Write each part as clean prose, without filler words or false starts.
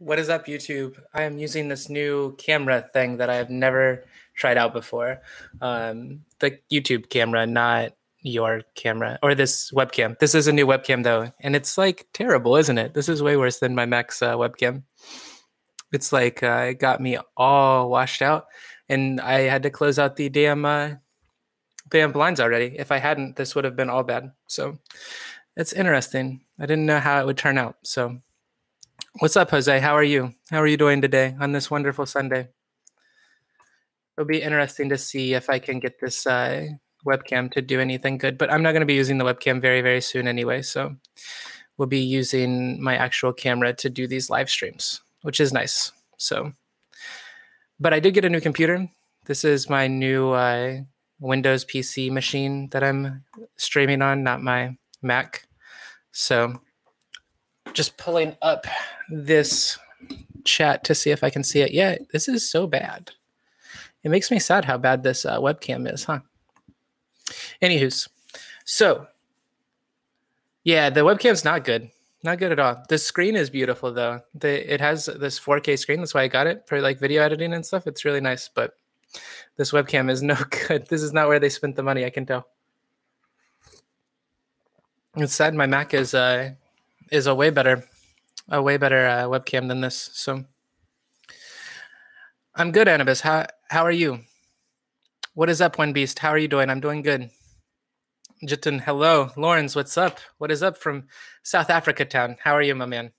What is up, YouTube? I am using this new camera thing that I have never tried out before. The YouTube camera, not your camera, or this webcam. This is a new webcam, though, and it's like terrible, isn't it? This is way worse than my Mac's webcam. It's like it got me all washed out, and I had to close out the damn blinds already. If I hadn't, this would have been all bad. So it's interesting. I didn't know how it would turn out. So what's up, Jose? How are you? How are you doing today on this wonderful Sunday? It'll be interesting to see if I can get this webcam to do anything good, but I'm not going to be using the webcam very, very soon anyway. So we'll be using my actual camera to do these live streams, which is nice. So, but I did get a new computer. This is my new Windows PC machine that I'm streaming on, not my Mac. So just pulling up this chat to see if I can see it. Yeah, this is so bad. It makes me sad how bad this webcam is, huh? Anywho's, so yeah, the webcam's not good. Not good at all. The screen is beautiful though. It has this 4K screen. That's why I got it for like video editing and stuff. It's really nice, but this webcam is no good. This is not where they spent the money, I can tell. It's sad my Mac is a way better webcam than this. So I'm good, Annabis. How are you? What is up, One Beast? How are you doing? I'm doing good. Jitin, hello. Lawrence, what's up? What is up from South Africa town? How are you, my man?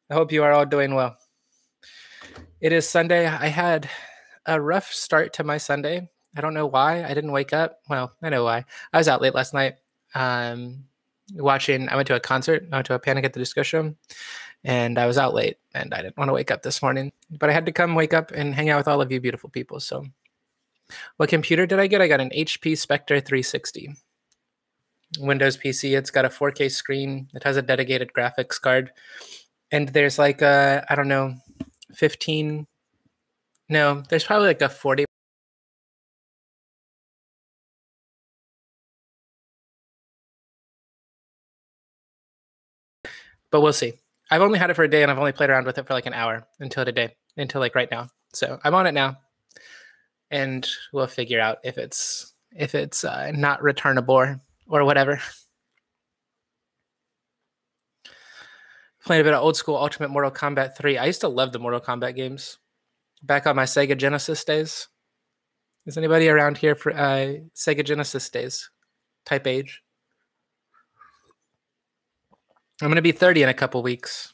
I hope you are all doing well. It is Sunday. I had a rough start to my Sunday. I don't know why. I didn't wake up. Well, I know why. I was out late last night. I went to a concert. I went to a Panic at the Disco show, and I was out late, and I didn't want to wake up this morning, but I had to come wake up and hang out with all of you beautiful people. So what computer did I get? I got an HP Spectre 360. Windows PC. It's got a 4K screen. It has a dedicated graphics card, and there's like I don't know, 15. No, there's probably like a 40. But we'll see. I've only had it for a day, and I've only played around with it for like an hour until like right now. So I'm on it now, and we'll figure out if it's not returnable or whatever. Playing a bit of old school Ultimate Mortal Kombat 3. I used to love the Mortal Kombat games back on my Sega Genesis days. Is anybody around here for Sega Genesis days? Type age. I'm going to be 30 in a couple weeks.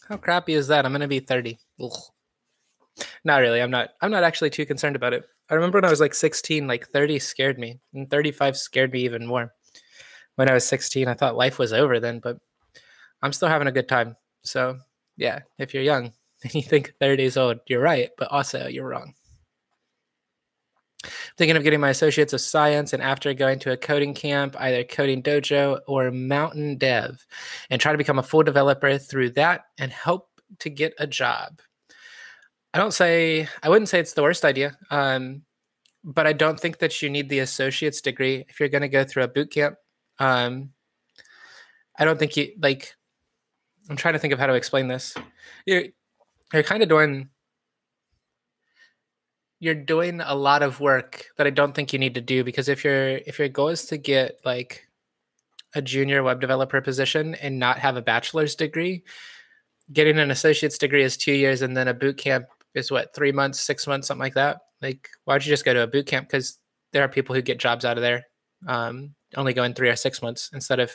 How crappy is that? I'm going to be 30. Ugh. Not really. I'm not actually too concerned about it. I remember when I was like 16, like 30 scared me, and 35 scared me even more. When I was 16, I thought life was over then, but I'm still having a good time. So yeah, if you're young and you think 30 is old, you're right, but also you're wrong. Thinking of getting my Associates of Science, and after going to a coding camp, either Coding Dojo or Mountain Dev, and try to become a full developer through that and hope to get a job. I wouldn't say it's the worst idea, but I don't think that you need the associate's degree if you're going to go through a boot camp. I don't think you like. I'm trying to think of how to explain this. You're kind of doing. You're doing a lot of work that I don't think you need to do, because if your goal is to get like a junior web developer position and not have a bachelor's degree, getting an associate's degree is 2 years, and then a boot camp is what, 3 months, 6 months, something like that. Like, why don't you just go to a boot camp? Because there are people who get jobs out of there only going 3 or 6 months instead of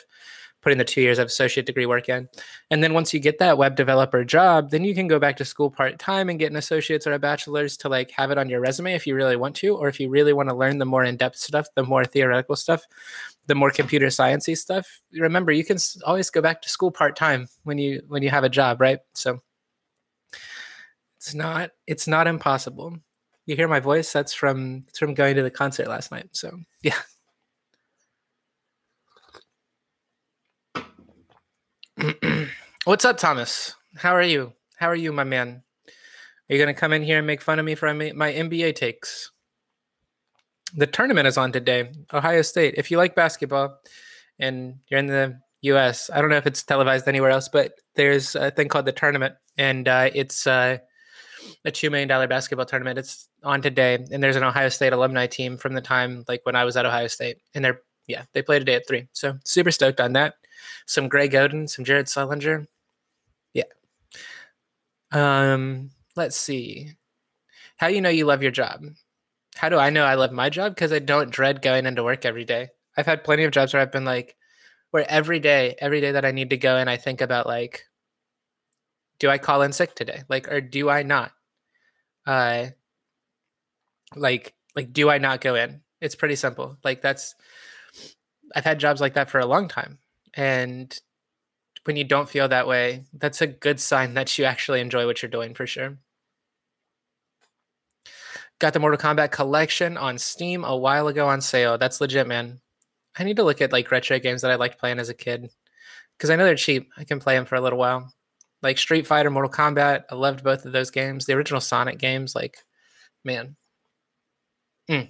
putting the 2 years of associate degree work in. And then once you get that web developer job, then you can go back to school part-time and get an associate's or a bachelor's to like have it on your resume if you really want to, or if you really want to learn the more in-depth stuff, the more theoretical stuff, the more computer sciencey stuff. Remember, you can always go back to school part-time when you have a job, right? So it's not impossible. You hear my voice? It's from going to the concert last night. So yeah. What's up, Thomas? How are you? How are you, my man? Are you going to come in here and make fun of me for my NBA takes? The tournament is on today. Ohio State. If you like basketball and you're in the US. I don't know if it's televised anywhere else, but there's a thing called the tournament, and it's a $2 million basketball tournament. It's on today, and there's an Ohio State alumni team from the time like when I was at Ohio State, and they play today at 3. So super stoked on that. Some Greg Oden, some Jared Sullinger. Yeah. Let's see. How do you know you love your job? How do I know I love my job? Because I don't dread going into work every day. I've had plenty of jobs where I've been like, where every day that I need to go in, I think about like, do I call in sick today? Like, or do I not? Like, do I not go in? It's pretty simple. Like I've had jobs like that for a long time. And when you don't feel that way, that's a good sign that you actually enjoy what you're doing for sure. Got the Mortal Kombat collection on Steam a while ago on sale. That's legit, man. I need to look at like retro games that I liked playing as a kid because I know they're cheap. I can play them for a little while. Like Street Fighter, Mortal Kombat. I loved both of those games. The original Sonic games, like, man. The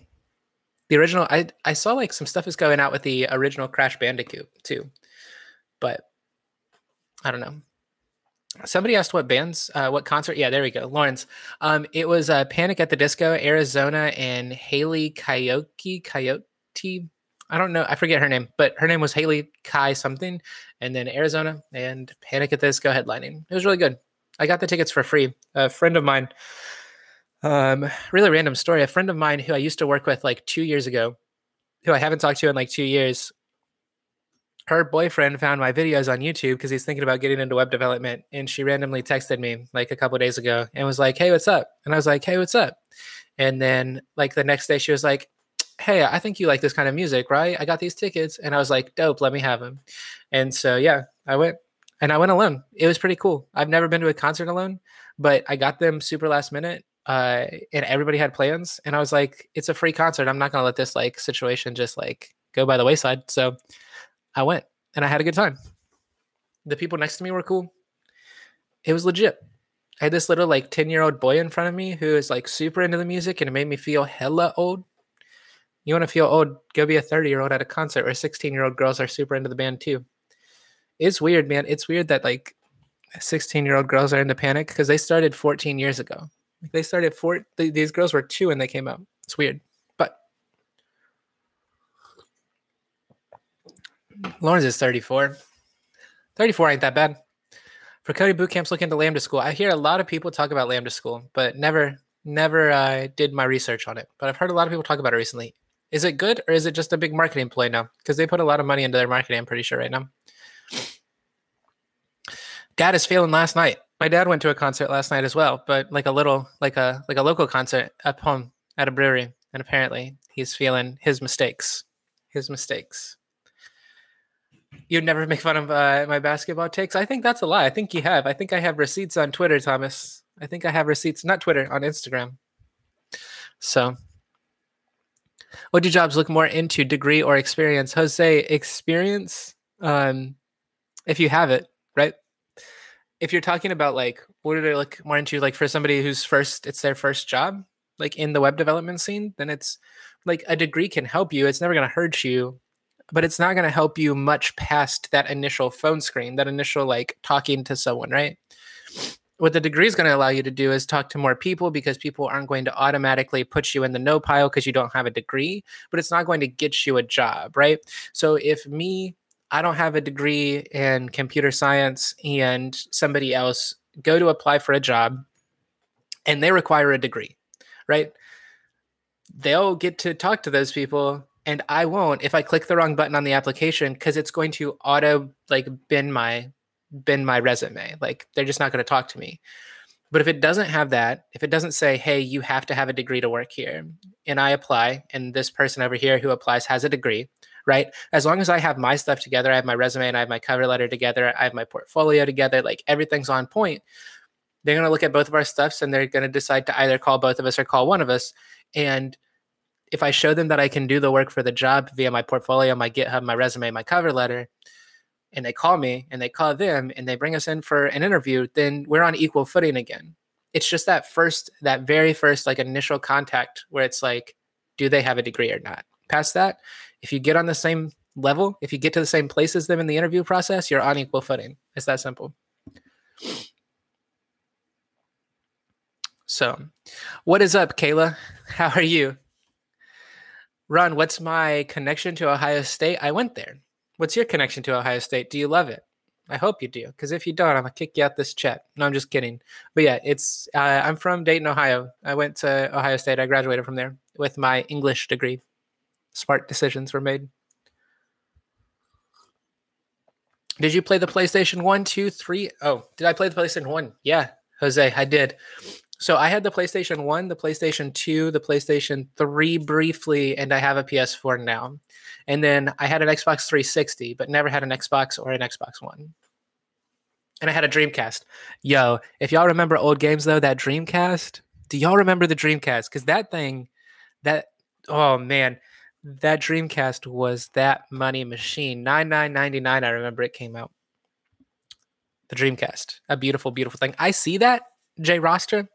original, I saw like some stuff is going out with the original Crash Bandicoot too, but I don't know. Somebody asked what bands, what concert. Yeah, there we go. Lawrence. It was Panic at the Disco, Arizona, and Haley Coyote. I don't know. I forget her name, but her name was Haley Kai something. And then Arizona and Panic at the Disco headlining. It was really good. I got the tickets for free. A friend of mine, really random story. A friend of mine who I used to work with like 2 years ago, who I haven't talked to in like 2 years, her boyfriend found my videos on YouTube because he's thinking about getting into web development. And she randomly texted me like a couple of days ago and was like, hey, what's up? And I was like, hey, what's up? And then like the next day she was like, hey, I think you like this kind of music, right? I got these tickets. And I was like, dope, let me have them. And so, yeah, I went alone. It was pretty cool. I've never been to a concert alone, but I got them super last minute. And everybody had plans. And I was like, it's a free concert. I'm not going to let this like situation just like go by the wayside. So I went and I had a good time. The people next to me were cool. It was legit. I had this little like 10-year-old boy in front of me who is like super into the music and it made me feel hella old. You want to feel old, go be a 30-year-old at a concert where 16-year-old girls are super into the band too. It's weird, man. It's weird that like 16-year-old girls are into Panic because they started 14 years ago. They started these girls were 2 when they came out. It's weird. But Lawrence is 34. 34 ain't that bad. For Cody Bootcamp's look into Lambda School. I hear a lot of people talk about Lambda School, but never did my research on it. But I've heard a lot of people talk about it recently. Is it good or is it just a big marketing play now? Because they put a lot of money into their marketing, I'm pretty sure right now. Dad is feeling last night. My dad went to a concert last night as well, but like a local concert up home at a brewery. And apparently he's feeling his mistakes. You'd never make fun of my basketball takes? I think that's a lie. I think you have. I think I have receipts on Twitter, Thomas. I think I have receipts, not Twitter, on Instagram. So, what do jobs look more into, degree or experience? Jose, experience, if you have it, right? If you're talking about like, what do they look more into? Like for somebody who's it's their first job, like in the web development scene, then it's like a degree can help you. It's never going to hurt you, but it's not going to help you much past that initial phone screen, that initial like talking to someone, right? What the degree is going to allow you to do is talk to more people because people aren't going to automatically put you in the no pile because you don't have a degree, but it's not going to get you a job, right? So if I don't have a degree in computer science and somebody else go to apply for a job and they require a degree, right? They'll get to talk to those people and I won't if I click the wrong button on the application because it's going to auto like bin my resume. Like they're just not going to talk to me. But if it doesn't have that, if it doesn't say, hey, you have to have a degree to work here, and I apply, and this person over here who applies has a degree, right? As long as I have my stuff together, I have my resume and I have my cover letter together, I have my portfolio together, like everything's on point, they're going to look at both of our stuffs and they're going to decide to either call both of us or call one of us. And if I show them that I can do the work for the job via my portfolio, my GitHub, my resume, my cover letter, and they call me and they call them and they bring us in for an interview, then we're on equal footing again. It's just that very first like initial contact where it's like, do they have a degree or not? Past that, if you get on the same level, if you get to the same place as them in the interview process, you're on equal footing. It's that simple. So, what is up, Kayla? How are you? Ron, what's my connection to Ohio State? I went there. What's your connection to Ohio State? Do you love it? I hope you do, because if you don't, I'm gonna kick you out this chat. No, I'm just kidding. But yeah, it's I'm from Dayton, Ohio. I went to Ohio State. I graduated from there with my English degree. Smart decisions were made. Did you play the PlayStation 1, 2, 3? Oh, did I play the PlayStation 1? Yeah, Jose, I did. So I had the PlayStation 1, the PlayStation 2, the PlayStation 3 briefly, and I have a PS4 now. And then I had an Xbox 360, but never had an Xbox or an Xbox One. And I had a Dreamcast. Yo, if y'all remember old games, though, that Dreamcast, do y'all remember the Dreamcast? Because that thing, oh man, that Dreamcast was that money machine. $99.99, I remember it came out. The Dreamcast, a beautiful, beautiful thing. I see that, Jay Roster.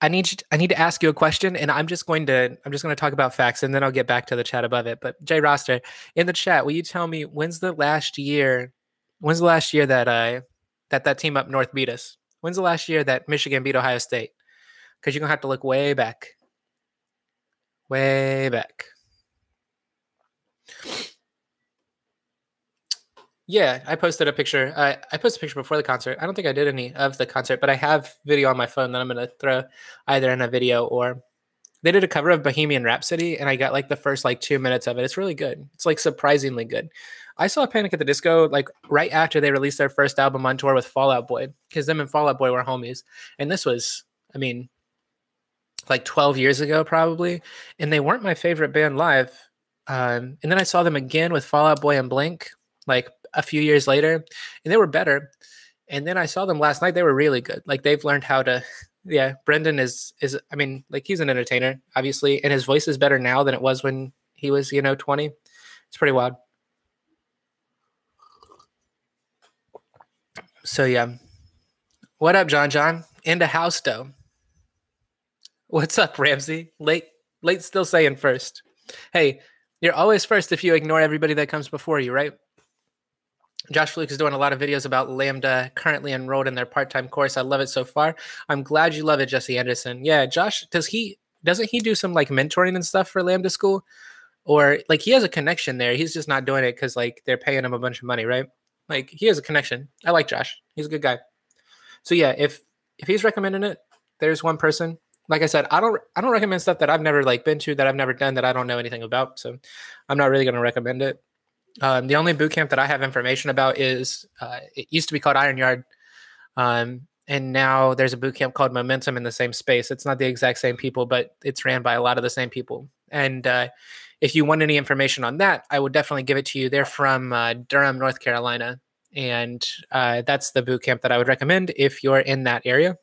I need to ask you a question, and I'm just going to talk about facts, and then I'll get back to the chat above it. But Jay Roster, in the chat, will you tell me when's the last year that that team up north beat us? When's the last year that Michigan beat Ohio State? Because you're gonna have to look way back. Way back. Yeah, I posted a picture. I posted a picture before the concert. I don't think I did any of the concert, but I have video on my phone that I'm going to throw either in a video or they did a cover of Bohemian Rhapsody, and I got like the first like 2 minutes of it. It's really good. It's like surprisingly good. I saw Panic at the Disco like right after they released their first album on tour with Fall Out Boy, because them and Fall Out Boy were homies. And this was, I mean, like 12 years ago probably, and they weren't my favorite band live. And then I saw them again with Fall Out Boy and Blink like a few years later, and they were better. And then I saw them last night. They were really good. Like they've learned how to, yeah, Brendan is, I mean, like he's an entertainer, obviously, and his voice is better now than it was when he was, 20. It's pretty wild. So yeah. What up, John? In the house though. What's up, Ramsey? Late still saying first. Hey, you're always first if you ignore everybody that comes before you, right? Josh Fluke is doing a lot of videos about Lambda, currently enrolled in their part-time course. I love it so far. I'm glad you love it, Jesse Anderson. Yeah, Josh, doesn't he do some like mentoring and stuff for Lambda school? Or like he has a connection there. He's just not doing it because like they're paying him a bunch of money, right? Like he has a connection. I like Josh. He's a good guy. So yeah, if he's recommending it, there's one person. Like I said, I don't recommend stuff that I've never like been to, that I've never done, that I don't know anything about. So I'm not really going to recommend it. The only boot camp that I have information about is it used to be called Iron Yard, and now there's a boot camp called Momentum in the same space. It's not the exact same people, but it's ran by a lot of the same people. And if you want any information on that, I would definitely give it to you. They're from Durham, North Carolina, and that's the boot camp that I would recommend if you're in that area.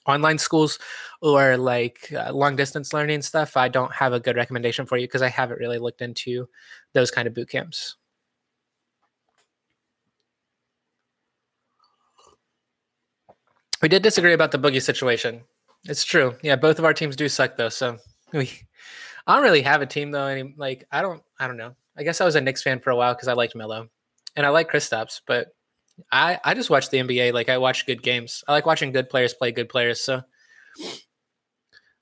Online schools or like long distance learning stuff, I don't have a good recommendation for you because I haven't really looked into those kind of boot camps. We did disagree about the Boogie situation. It's true. Yeah, both of our teams do suck though. So I don't really have a team though. I don't know. I guess I was a Knicks fan for a while because I liked Melo and I like Kristaps, but I just watch the NBA. Like I watch good games. I like watching good players play good players. So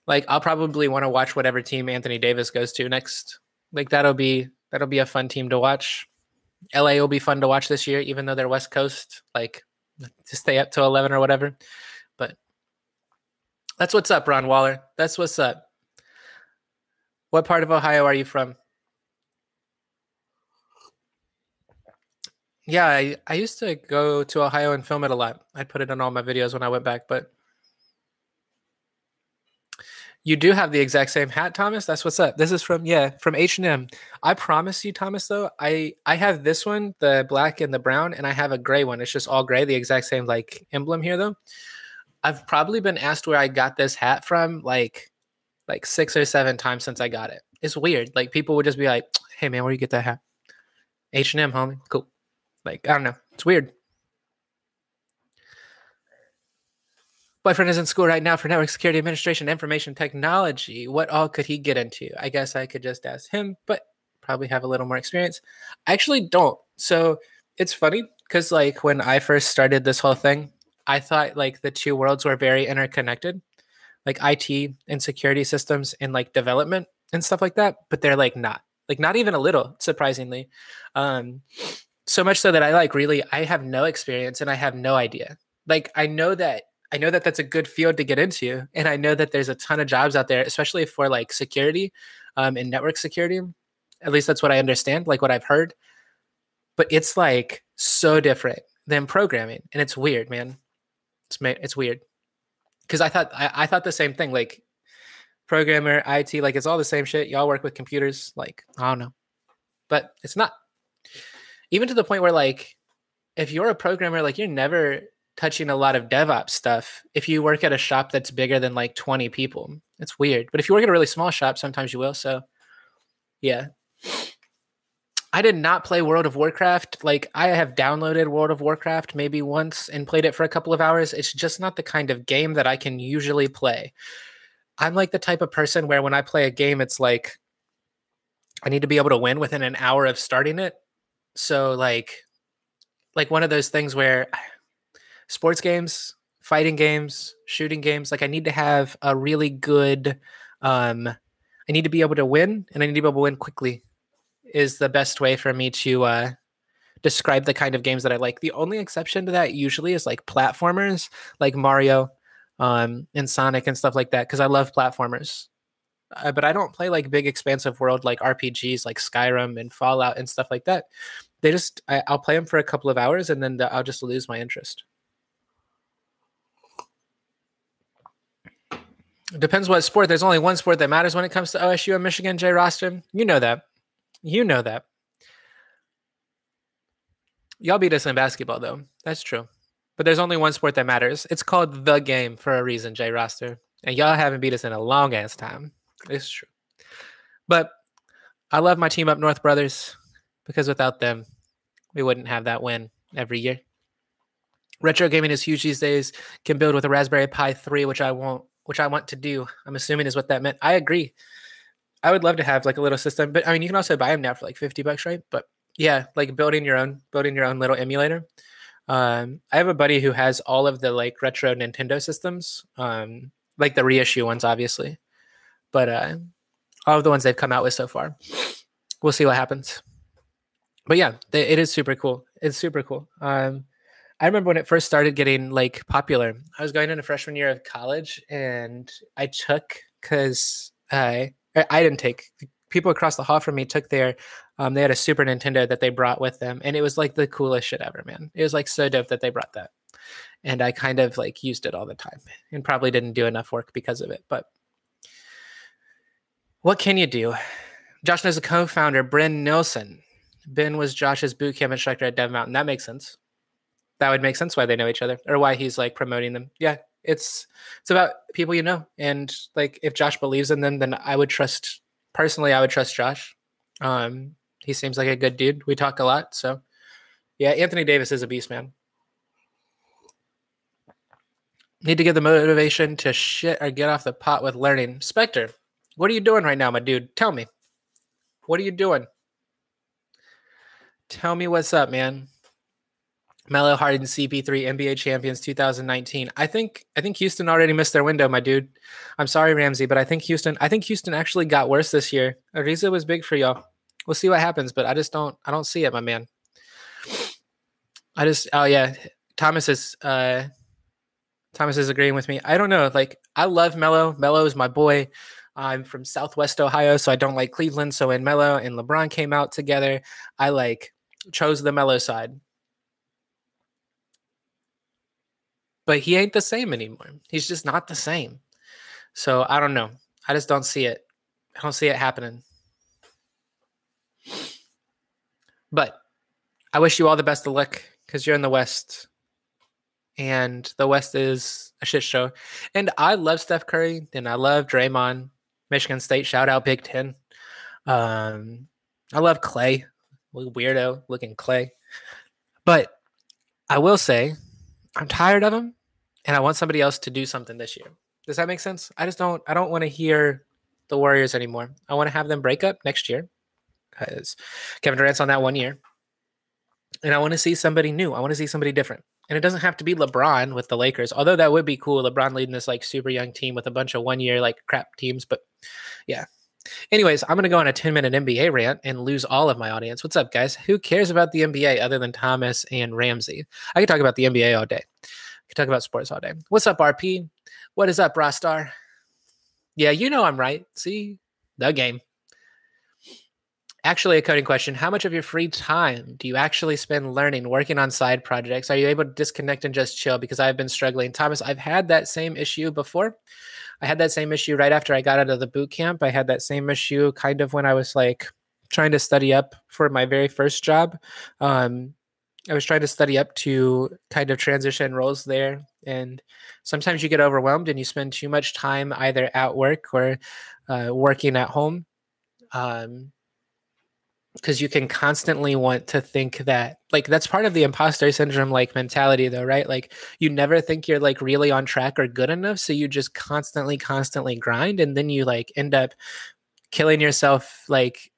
like I'll probably want to watch whatever team Anthony Davis goes to next. Like that'll be a fun team to watch. LA will be fun to watch this year, even though they're West Coast, like to stay up to 11 or whatever. But that's what's up, Ron Waller. That's what's up. What part of Ohio are you from? Yeah, I used to go to Ohio and film it a lot. I put it in all my videos when I went back, but you do have the exact same hat, Thomas. That's what's up. This is from H&M. I promise you, Thomas, though, I have this one, the black and the brown, and I have a gray one. It's just all gray, the exact same like emblem here, though. I've probably been asked where I got this hat from like 6 or 7 times since I got it. It's weird. Like people would just be like, "Hey man, where do you get that hat?" H&M, homie. Cool. Like, I don't know. It's weird. Boyfriend is in school right now for network security administration, information technology. What all could he get into? I guess I could just ask him, but probably have a little more experience. I actually don't. So it's funny because like when I first started this whole thing, I thought like the two worlds were very interconnected, like IT and security systems and like development and stuff like that. But they're like not even a little, surprisingly. Um, so much so that I like really I have no experience and I have no idea. Like I know that that's a good field to get into, and I know that there's a ton of jobs out there, especially for like security, and network security. At least that's what I understand, like what I've heard. But it's like so different than programming, and it's weird, man. It's weird because I thought the same thing. Like programmer, IT, like it's all the same shit. Y'all work with computers, like I don't know, but it's not. Even to the point where like if you're a programmer, like you're never touching a lot of DevOps stuff if you work at a shop that's bigger than like 20 people. It's weird. But if you work at a really small shop, sometimes you will. So yeah. I did not play World of Warcraft. Like I have downloaded World of Warcraft maybe once and played it for a couple of hours. It's just not the kind of game that I can usually play. I'm like the type of person where when I play a game, it's like I need to be able to win within an hour of starting it. So like one of those things where sports games, fighting games, shooting games, like I need to have a really good I need to be able to win, and I need to be able to win quickly is the best way for me to describe the kind of games that I like. The only exception to that usually is like platformers like Mario and Sonic and stuff like that because I love platformers. But I don't play like big expansive world like RPGs like Skyrim and Fallout and stuff like that. I'll play them for a couple of hours and then I'll just lose my interest. It depends what sport. There's only one sport that matters when it comes to OSU and Michigan, Jay Roston. You know that. You know that. Y'all beat us in basketball, though. That's true. But there's only one sport that matters. It's called the game for a reason, Jay Roster. And y'all haven't beat us in a long ass time. It's true. But I love my team up north, brothers, because without them, we wouldn't have that win every year. Retro gaming is huge these days. Can build with a Raspberry Pi 3, which I want to do. I'm assuming is what that meant. I agree. I would love to have like a little system, but I mean, you can also buy them now for like $50, right? But yeah, like building your own little emulator. I have a buddy who has all of the like retro Nintendo systems, like the reissue ones, obviously, but all of the ones they've come out with so far. We'll see what happens. But yeah, it is super cool. It's super cool. I remember when it first started getting like popular. I was going into freshman year of college, and I took because I didn't take. People across the hall from me took their. They had a Super Nintendo that they brought with them, and it was like the coolest shit ever, man. It was like so dope that they brought that, and I kind of like used it all the time, and probably didn't do enough work because of it. But what can you do? Josh knows a co-founder, Bryn Nilsson. Ben was Josh's boot camp instructor at Dev Mountain. That makes sense. That would make sense why they know each other or why he's like promoting them. Yeah, it's about people you know, and like if Josh believes in them, then I would trust. Personally, I would trust Josh. He seems like a good dude. We talk a lot, so yeah. Anthony Davis is a beast, man. Need to get the motivation to shit or get off the pot with learning. Spectre, what are you doing right now, my dude? Tell me. What are you doing? Tell me what's up, man. Melo, Harden, CP3, NBA champions 2019. I think Houston already missed their window, my dude. I'm sorry, Ramsey, but I think Houston actually got worse this year. Ariza was big for y'all. We'll see what happens, but I don't see it, my man. Oh yeah, Thomas is agreeing with me. I don't know. Like I love Melo. Melo is my boy. I'm from Southwest Ohio, so I don't like Cleveland. So when Melo and LeBron came out together, I like chose the Melo side. But he ain't the same anymore. He's just not the same. So I don't know. I just don't see it. I don't see it happening. But I wish you all the best of luck because you're in the West. And the West is a shit show. And I love Steph Curry. And I love Draymond. Michigan State, shout out Big Ten. I love Clay. Weirdo looking Clay. But I will say, I'm tired of him, and I want somebody else to do something this year. Does that make sense? I don't want to hear the Warriors anymore. I want to have them break up next year, because Kevin Durant's on that 1 year. And I want to see somebody new. I want to see somebody different. And it doesn't have to be LeBron with the Lakers, although that would be cool. LeBron leading this like super young team with a bunch of 1 year like crap teams. But yeah. Anyways, I'm going to go on a 10-minute NBA rant and lose all of my audience. What's up, guys? Who cares about the NBA other than Thomas and Ramsey? I could talk about the NBA all day. I could talk about sports all day. What's up, RP? What is up, Rostar? Yeah, you know I'm right. See? The game. Actually, a coding question. How much of your free time do you actually spend learning, working on side projects? Are you able to disconnect and just chill? Because I've been struggling. Thomas, I've had that same issue before. I had that same issue right after I got out of the boot camp. I had that same issue kind of when I was like trying to study up for my very first job. I was trying to study up to kind of transition roles there. And sometimes you get overwhelmed and you spend too much time either at work or working at home. Because you can constantly want to think that like that's part of the imposter syndrome like mentality though, right? Like you never think you're like really on track or good enough, so you just constantly grind, and then you like end up killing yourself, like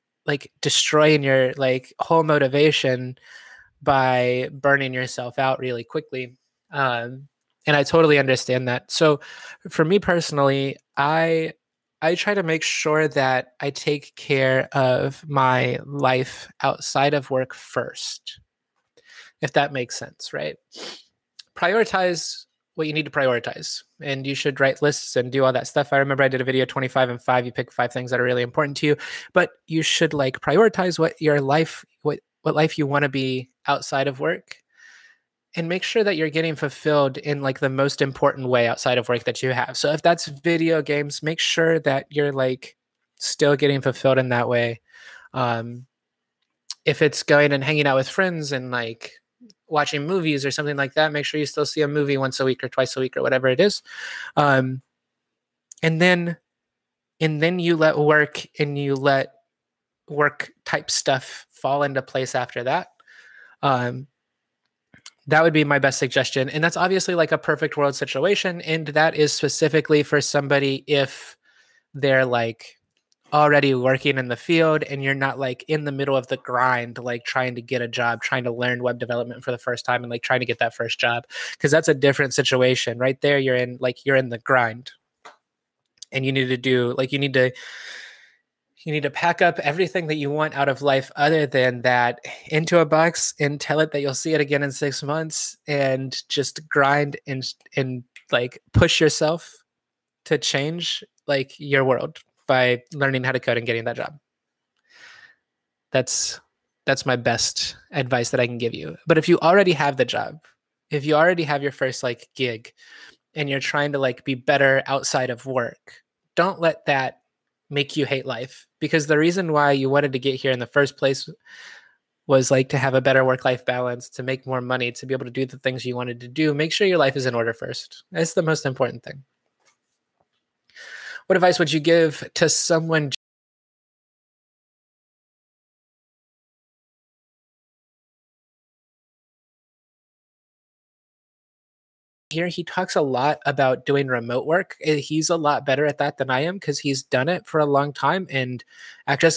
destroying your like whole motivation by burning yourself out really quickly. And I totally understand that. So for me personally, I try to make sure that I take care of my life outside of work first, if that makes sense, right? Prioritize what you need to prioritize, and you should write lists and do all that stuff. I remember I did a video 25 and 5. You pick 5 things that are really important to you, but you should like prioritize what your life, what life you want to be outside of work, and make sure that you're getting fulfilled in like the most important way outside of work that you have. So if that's video games, make sure that you're like still getting fulfilled in that way. If it's going and hanging out with friends and like watching movies or something like that, make sure you still see a movie once a week or twice a week or whatever it is. And then you let work type stuff fall into place after that. That would be my best suggestion. And that's obviously like a perfect world situation. And that is specifically for somebody if they're like already working in the field and you're not like in the middle of the grind, like trying to get a job, trying to learn web development for the first time and like trying to get that first job. Cause that's a different situation right there. You're in the grind, and you need to do like, you need to pack up everything that you want out of life other than that into a box and tell it that you'll see it again in 6 months, and just grind and like push yourself to change like your world by learning how to code and getting that job. That's my best advice that I can give you. But if you already have the job, if you already have your first like gig and you're trying to like be better outside of work, don't let that make you hate life, because the reason why you wanted to get here in the first place was like to have a better work-life balance, to make more money, to be able to do the things you wanted to do. Make sure your life is in order first. That's the most important thing. What advice would you give to someone here? He talks a lot about doing remote work. He's a lot better at that than I am because he's done it for a long time and actually